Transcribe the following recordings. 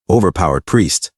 Overpowered Priest.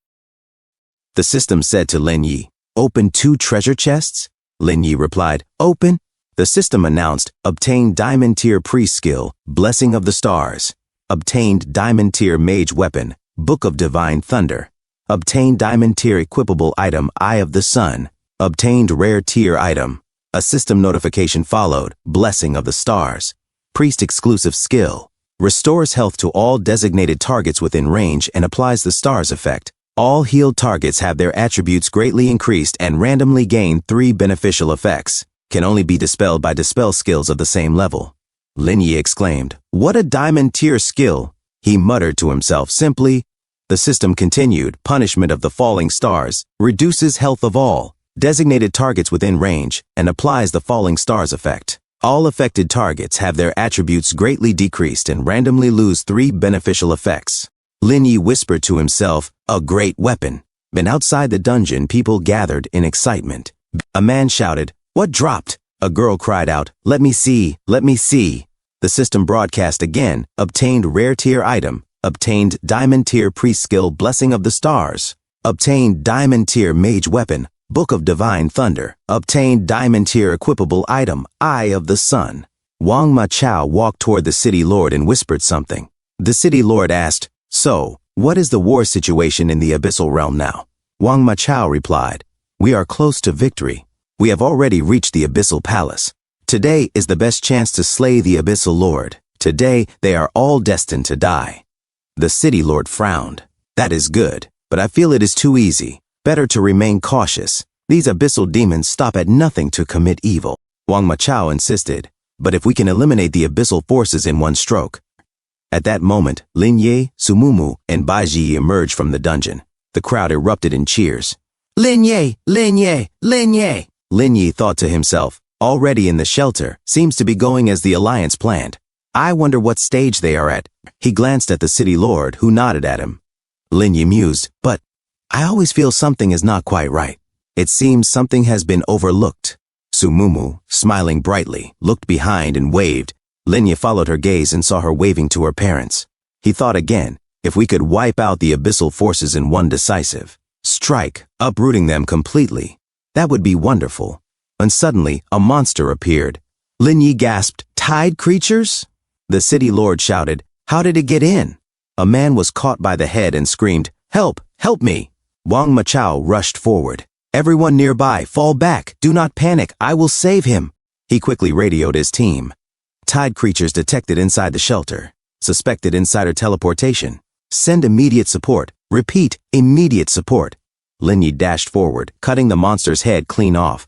The system said to Lin Yi, "Open 2 treasure chests?" Lin Yi replied, "Open." The system announced, "Obtained Diamond Tier Priest Skill, Blessing of the Stars. Obtained Diamond Tier Mage Weapon, Book of Divine Thunder. Obtained Diamond Tier Equipable Item, Eye of the Sun. Obtained Rare Tier Item." A system notification followed, "Blessing of the Stars. Priest Exclusive Skill. Restores health to all designated targets within range and applies the stars effect. All healed targets have their attributes greatly increased and randomly gain 3 beneficial effects. Can only be dispelled by dispel skills of the same level." Lin Yi exclaimed, "What a diamond tier skill!" He muttered to himself simply. The system continued, "Punishment of the Falling Stars. Reduces health of all designated targets within range and applies the Falling Stars effect. All affected targets have their attributes greatly decreased and randomly lose 3 beneficial effects." Lin Yi whispered to himself, "A great weapon." Then outside the dungeon, people gathered in excitement. A man shouted, "What dropped?" A girl cried out, "Let me see, let me see." The system broadcast again, "Obtained Rare Tier Item. Obtained Diamond Tier Priest Skill, Blessing of the Stars. Obtained Diamond Tier Mage Weapon, Book of Divine Thunder. Obtained Diamond Tier Equipable Item, Eye of the Sun." Wang Machao walked toward the city lord and whispered something. The city lord asked, "So, what is the war situation in the Abyssal Realm now?" Wang Machao replied, "We are close to victory. We have already reached the Abyssal Palace. Today is the best chance to slay the Abyssal Lord. Today they are all destined to die." The city lord frowned. "That is good, but I feel it is too easy. Better to remain cautious. These abyssal demons stop at nothing to commit evil." Wang Machao insisted, "But if we can eliminate the abyssal forces in one stroke." At that moment, Lin Ye, Sumumu, and Baiji emerged from the dungeon. The crowd erupted in cheers. "Lin Ye! Lin Ye! Lin Ye!" Lin Ye thought to himself, "Already in the shelter, seems to be going as the alliance planned. I wonder what stage they are at." He glanced at the city lord, who nodded at him. Lin Ye mused, "But I always feel something is not quite right. It seems something has been overlooked." Sumumu, smiling brightly, looked behind and waved. Lin Ye followed her gaze and saw her waving to her parents. He thought again, if we could wipe out the abyssal forces in one decisive strike, uprooting them completely, that would be wonderful. And suddenly, a monster appeared. Lin Ye gasped, "Tide creatures?" The city lord shouted, "How did it get in?" A man was caught by the head and screamed, "Help! Help me!" Wang Machao rushed forward. "Everyone nearby, fall back. Do not panic. I will save him." He quickly radioed his team. "Tide creatures detected inside the shelter. Suspected insider teleportation. Send immediate support. Repeat, immediate support." Lin Yi dashed forward, cutting the monster's head clean off.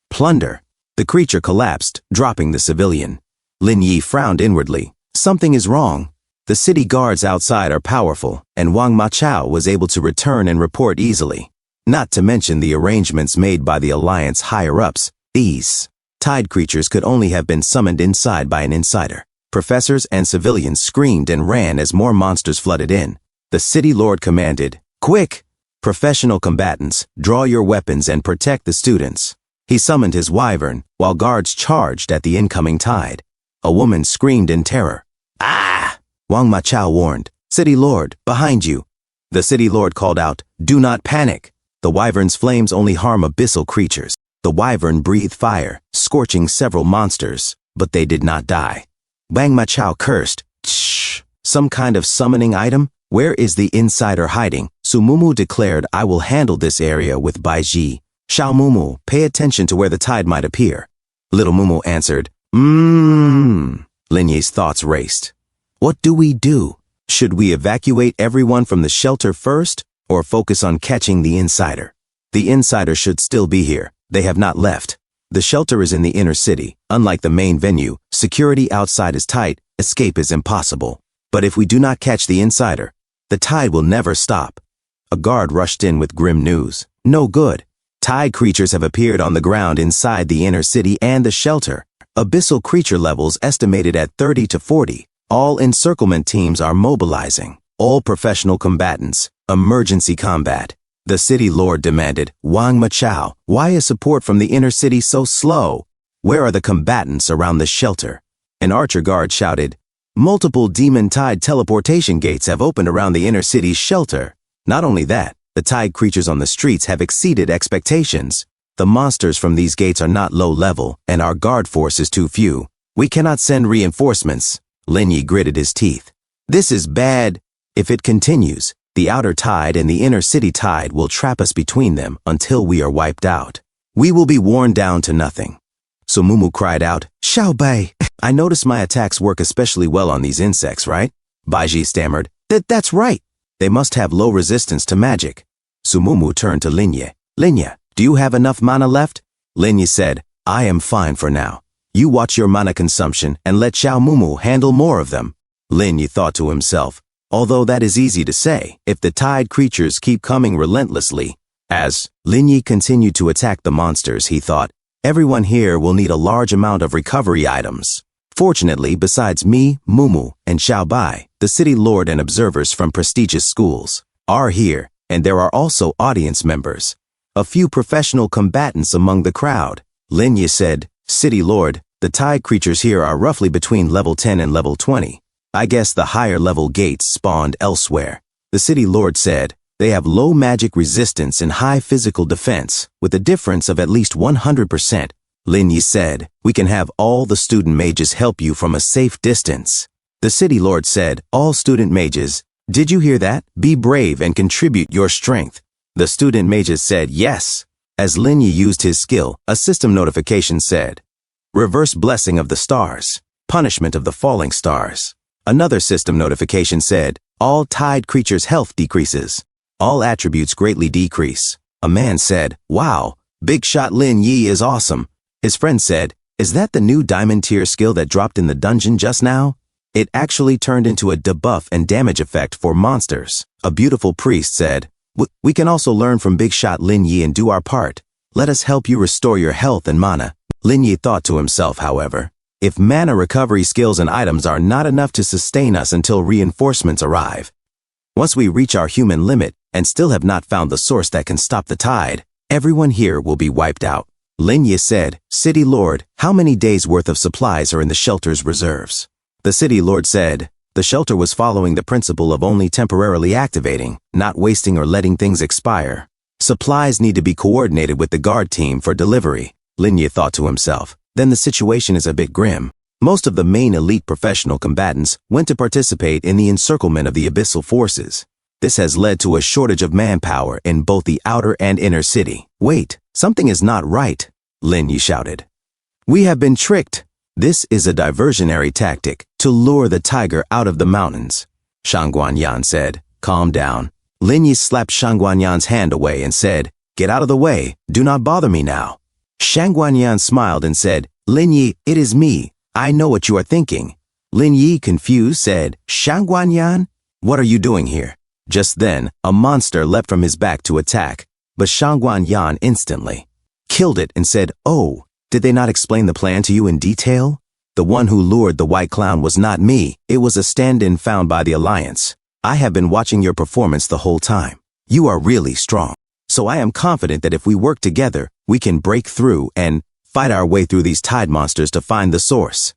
Plunder! The creature collapsed, dropping the civilian. Lin Yi frowned inwardly. Something is wrong. The city guards outside are powerful, and Wang Machao was able to return and report easily. Not to mention the arrangements made by the Alliance higher-ups. These tide creatures could only have been summoned inside by an insider. Professors and civilians screamed and ran as more monsters flooded in. The city lord commanded, "Quick! Professional combatants, draw your weapons and protect the students." He summoned his wyvern, while guards charged at the incoming tide. A woman screamed in terror. "Ah!" Wang Machao warned, "City Lord, behind you." The city lord called out, "Do not panic. The wyvern's flames only harm abyssal creatures." The wyvern breathed fire, scorching several monsters, but they did not die. Wang Machao cursed, "Shh! Some kind of summoning item? Where is the insider hiding?" Sumumu declared, "I will handle this area with Baiji." "Xiao Mumu, pay attention to where the tide might appear." Little Mumu answered, Lin Ye's thoughts raced. What do we do? Should we evacuate everyone from the shelter first, or focus on catching the insider? The insider should still be here. They have not left. The shelter is in the inner city. Unlike the main venue, security outside is tight, escape is impossible. But if we do not catch the insider, the tide will never stop. A guard rushed in with grim news. No good. Tide creatures have appeared on the ground inside the inner city and the shelter. Abyssal creature levels estimated at 30 to 40. All encirclement teams are mobilizing. All professional combatants. Emergency combat. The city lord demanded, "Wang Machao, why is support from the inner city so slow? Where are the combatants around the shelter?" An archer guard shouted, "Multiple demon tide teleportation gates have opened around the inner city's shelter. Not only that, the tide creatures on the streets have exceeded expectations. The monsters from these gates are not low level, and our guard force is too few. We cannot send reinforcements. Lin Yi gritted his teeth. This is bad. If it continues, the outer tide and the inner city tide will trap us between them until we are wiped out. We will be worn down to nothing. So Mumu cried out, Xiaobei, I notice my attacks work especially well on these insects, right? Baiji stammered, That's right. They must have low resistance to magic. Sumumu turned to Linye. Linye, do you have enough mana left? Linye said, I am fine for now. You watch your mana consumption and let Xiao Mumu handle more of them. Linye thought to himself, although that is easy to say, if the tide creatures keep coming relentlessly. As Linye continued to attack the monsters, he thought, everyone here will need a large amount of recovery items. Fortunately, besides me, Mumu, and Xiaobai, the city lord and observers from prestigious schools are here, and there are also audience members. A few professional combatants among the crowd. Linye said, City Lord, the tide creatures here are roughly between level 10 and level 20. I guess the higher level gates spawned elsewhere. The City Lord said, they have low magic resistance and high physical defense, with a difference of at least 100%. Linye said, we can have all the student mages help you from a safe distance. The City Lord said, all student mages, did you hear that? Be brave and contribute your strength. The student mages said yes. As Linye used his skill, a system notification said, reverse blessing of the stars, punishment of the falling stars. Another system notification said, all tide creatures' health decreases. All attributes greatly decrease. A man said, wow, big shot Lin Yi is awesome. His friend said, is that the new diamond tier skill that dropped in the dungeon just now? It actually turned into a debuff and damage effect for monsters. A beautiful priest said, we can also learn from big shot Lin Yi and do our part. Let us help you restore your health and mana. Lin Yi thought to himself, however, if mana recovery skills and items are not enough to sustain us until reinforcements arrive, once we reach our human limit and still have not found the source that can stop the tide, everyone here will be wiped out. Lin Yi said, City Lord, how many days' worth of supplies are in the shelter's reserves? The City Lord said, the shelter was following the principle of only temporarily activating, not wasting or letting things expire. Supplies need to be coordinated with the guard team for delivery. Lin Yi thought to himself, then the situation is a bit grim. Most of the main elite professional combatants went to participate in the encirclement of the abyssal forces. This has led to a shortage of manpower in both the outer and inner city. Wait, something is not right, Lin Yi shouted. We have been tricked. This is a diversionary tactic to lure the tiger out of the mountains. Shang Guanyan said, calm down. Lin Yi slapped Shang Guanyan's hand away and said, get out of the way, do not bother me now. Shang Guanyan smiled and said, Lin Yi, it is me. I know what you are thinking. Lin Yi, confused, said, Shang Guanyan, what are you doing here? Just then, a monster leapt from his back to attack, but Shang Guanyan instantly killed it and said, oh, did they not explain the plan to you in detail? The one who lured the white clown was not me. It was a stand-in found by the Alliance. I have been watching your performance the whole time. You are really strong. So I am confident that if we work together, we can break through and fight our way through these tide monsters to find the source.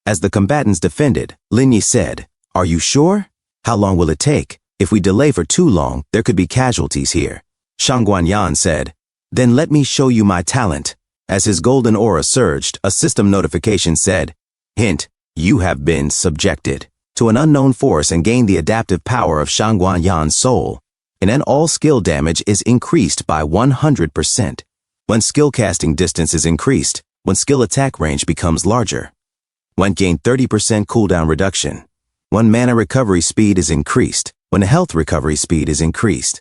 As the combatants defended, Lin Yi said, are you sure? How long will it take? If we delay for too long, there could be casualties here. Shang Guanyan said, then let me show you my talent. As his golden aura surged, a system notification said, hint, you have been subjected to an unknown force and gained the adaptive power of Shang Guanyan's soul. And then all skill damage is increased by 100%. When skill casting distance is increased, when skill attack range becomes larger. When gain 30% cooldown reduction. When mana recovery speed is increased. When health recovery speed is increased.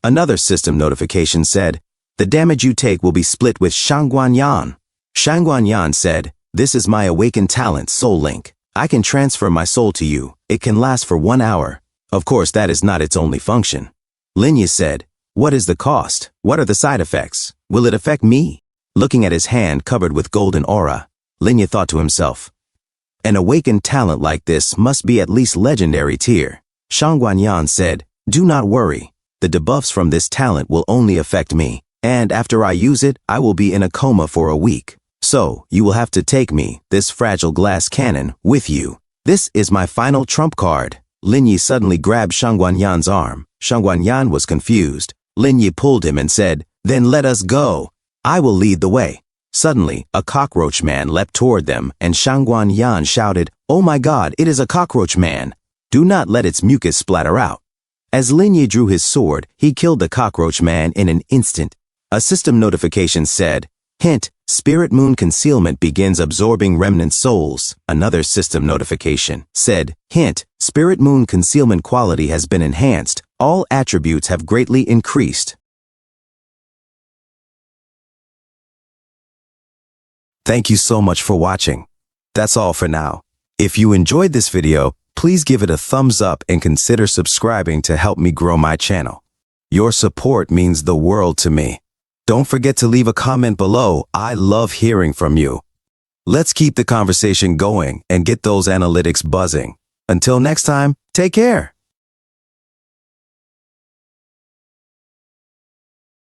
Another system notification said, the damage you take will be split with Shang Guanyan. Shang Guanyan said, this is my awakened talent, Soul Link. I can transfer my soul to you. It can last for 1 hour. Of course, that is not its only function. Lin Yi said, what is the cost? What are the side effects? Will it affect me? Looking at his hand covered with golden aura, Lin Yi thought to himself, an awakened talent like this must be at least legendary tier. Shang Guanyan said, do not worry. The debuffs from this talent will only affect me, and after I use it, I will be in a coma for a week. So, you will have to take me, this fragile glass cannon, with you. This is my final trump card. Lin Yi suddenly grabbed Shang Guanyan's arm. Shangguanyan was confused. Lin Yi pulled him and said, "Then let us go. I will lead the way." Suddenly, a cockroach man leapt toward them, and Shangguanyan shouted, "Oh my God, it is a cockroach man. Do not let its mucus splatter out." As Lin Yi drew his sword, he killed the cockroach man in an instant. A system notification said, "Hint, Spirit Moon Concealment begins absorbing remnant souls." Another system notification said, "Hint, Spirit Moon Concealment quality has been enhanced. All attributes have greatly increased." Thank you so much for watching. That's all for now. If you enjoyed this video, please give it a thumbs up and consider subscribing to help me grow my channel. Your support means the world to me. Don't forget to leave a comment below. I love hearing from you. Let's keep the conversation going and get those analytics buzzing. Until next time, take care.